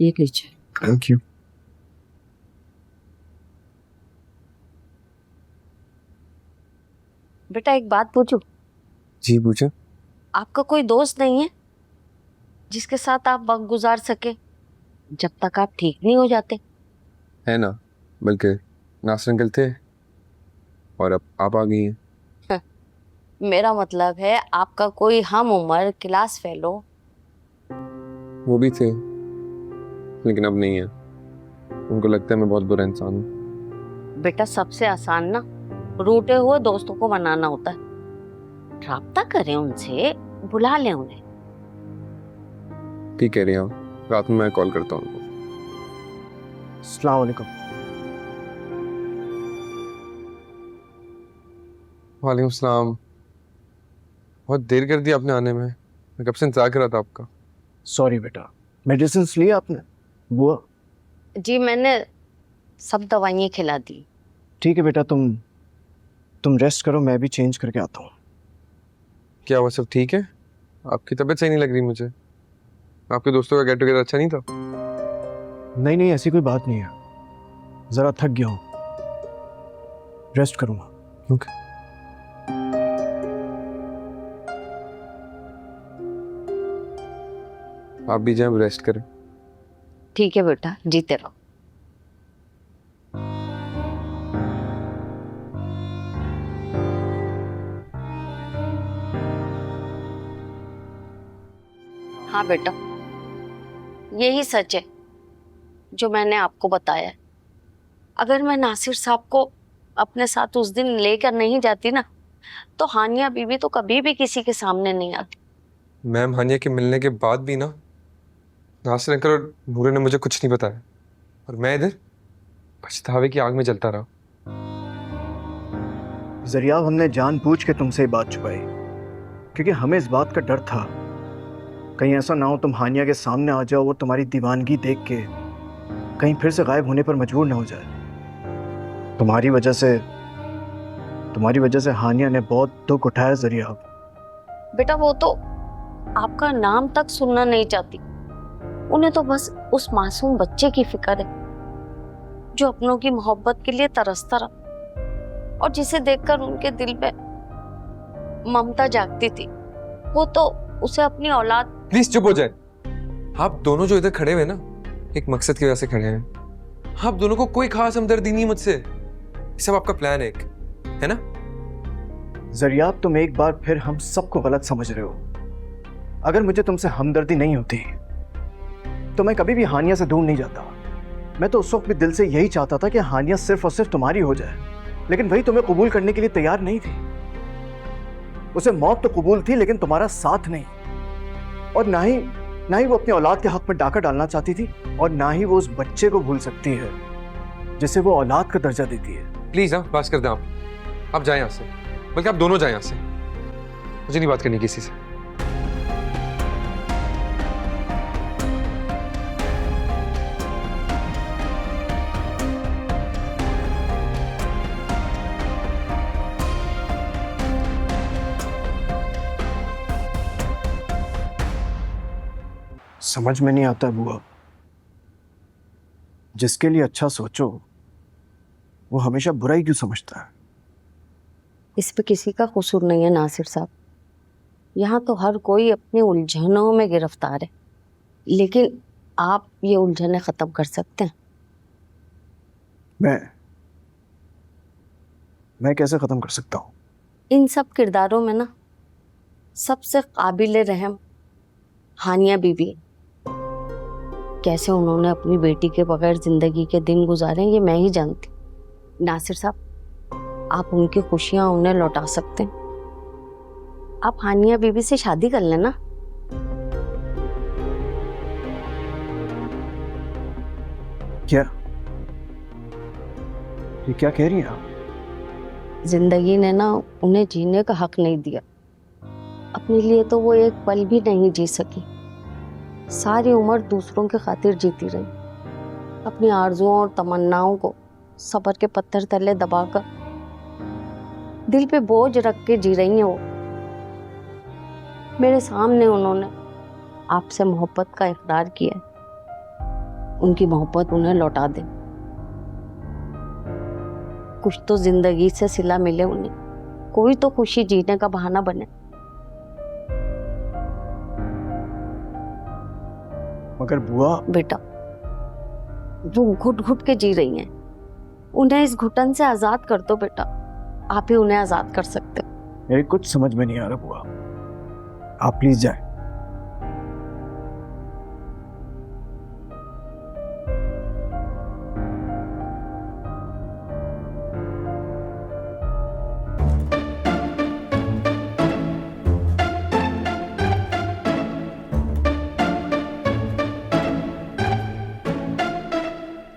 ये लीजिए। Thank you. बेटा एक बात पूछूं? जी पूछो। आपका कोई दोस्त नहीं है जिसके साथ आप वक्त गुजार सके जब तक आप ठीक नहीं हो जाते? है ना, बल्कि नासिर अंकल थे और अब आप आ गई हैं। मेरा मतलब है आपका कोई हम उम्र क्लास फेलो। वो भी थे लेकिन अब नहीं है। उनको लगता है मैं बहुत बुरा इंसान हूँ। बेटा सबसे आसान ना रूठे हुए दोस्तों को मनाना होता है। राब्ता करें उनसे, बुला लें उन्हें। ठीक कह रही हैं आप, रात में मैं कॉल करता हूँ उनको। अस्सलाम वालेकुम। वालेकुम सलाम। बहुत देर कर दी आपने आने में, मैं कब से इंतजार कर रहा था आपका। सॉरी बेटा, मेडिसिन लिए आपने? बुआ जी मैंने सब दवाइयाँ खिला दी। ठीक है बेटा, तुम रेस्ट करो, मैं भी चेंज करके आता हूँ। क्या हुआ, सब ठीक है? आपकी तबीयत सही नहीं लग रही मुझे। आपके दोस्तों का गेट टुगेदर अच्छा नहीं था? नहीं नहीं, ऐसी कोई बात नहीं है, ज़रा थक गया हूँ, रेस्ट करूँगा। ओके। आप भी जाएं, रेस्ट करें। ठीक है बेटा, जीते रहो। हाँ बेटा, यही सच है जो मैंने आपको बताया है। अगर मैं नासिर साहब को अपने साथ उस दिन लेकर नहीं जाती ना, तो हानिया बीबी तो कभी भी किसी के सामने नहीं आती। मैम, हानिया के मिलने के बाद भी ना नासिर अंकल और नूरे ने मुझे कुछ नहीं बताया और मैं इधर पछतावे की आग में जलता रहा। ज़रियाब, हमने जानबूझ के तुमसे ये बात छुपाई क्योंकि हमें इस बात का डर था कहीं ऐसा ना हो तुम हानिया के सामने आ जाओ और तुम्हारी दीवानगी देख के कहीं फिर से गायब होने पर मजबूर ना हो जाए। तुम्हारी वजह से हानिया ने बहुत दुख उठाया ज़रियाब। बेटा वो तो आपका नाम तक सुनना नहीं चाहती। उन्हें तो बस उस मासूम बच्चे की फिक्र है जो अपनों की मोहब्बत के लिए तरसता रहा और जिसे देखकर उनके दिल पे ममता जागती थी। वो तो उसे अपनी औलाद। प्लीज चुप हो जाए। आप दोनों जो इधर खड़े हुए ना, एक मकसद की वजह से खड़े हैं। आप दोनों को कोई खास हमदर्दी नहीं मुझसे। ये सब आपका प्लान है एक, है ना? ज़रियाब, तुम एक बार फिर हम सबको गलत समझ रहे हो। अगर मुझे तुमसे हमदर्दी नहीं होती तो मैं कभी भी हानिया से दूर नहीं जाता। मैं तो उस वक्त भी दिल से यही चाहता था कि हानिया सिर्फ और सिर्फ तुम्हारी हो जाए, लेकिन वही तुम्हें कबूल करने के लिए तैयार नहीं थी। उसे मौत तो कबूल थी लेकिन तुम्हारा साथ नहीं, और ना ही वो अपनी औलाद के हक में डाका डालना चाहती थी, और ना ही वो उस बच्चे को भूल सकती है जिसे वो औलाद का दर्जा देती है। प्लीज हाँ, बात कर दें आप जाएं यहाँ से, बल्कि आप दोनों जाएं यहाँ से। मुझे नहीं बात करनी किसी से। समझ में नहीं आता बुआ, जिसके लिए अच्छा सोचो वो हमेशा बुरा ही क्यों समझता है? इस पे किसी का कसूर नहीं है नासिर साहब। यहाँ तो हर कोई अपनी उलझनों में गिरफ्तार है, लेकिन आप ये उलझनें खत्म कर सकते हैं। मैं कैसे खत्म कर सकता हूँ? इन सब किरदारों में ना सबसे काबिल रहम हानिया बीबी है। कैसे उन्होंने अपनी बेटी के बगैर जिंदगी के दिन गुजारे ये मैं ही जानती। नासिर साहब, आप उनकी खुशियां उन्हें लौटा सकते हैं। आप हानिया बीबी से शादी कर लेना। ये क्या कह रही हैं आप? जिंदगी ने ना उन्हें जीने का हक नहीं दिया। अपने लिए तो वो एक पल भी नहीं जी सकी। सारी उम्र दूसरों की खातिर जीती रही। अपनी आरजुओं और तमन्नाओं को सब्र के पत्थर तले दबाकर दिल पे बोझ रख के जी रही हैं वो। मेरे सामने उन्होंने आपसे मोहब्बत का इकरार किया है, उनकी मोहब्बत उन्हें लौटा दें। कुछ तो जिंदगी से सिला मिले उन्हें, कोई तो खुशी जीने का बहाना बने। मगर बुआ, बेटा, वो घुट घुट के जी रही हैं, उन्हें इस घुटन से आजाद कर दो बेटा। आप ही उन्हें आजाद कर सकते हो। मेरे कुछ समझ में नहीं आ रहा बुआ, आप प्लीज जाएं।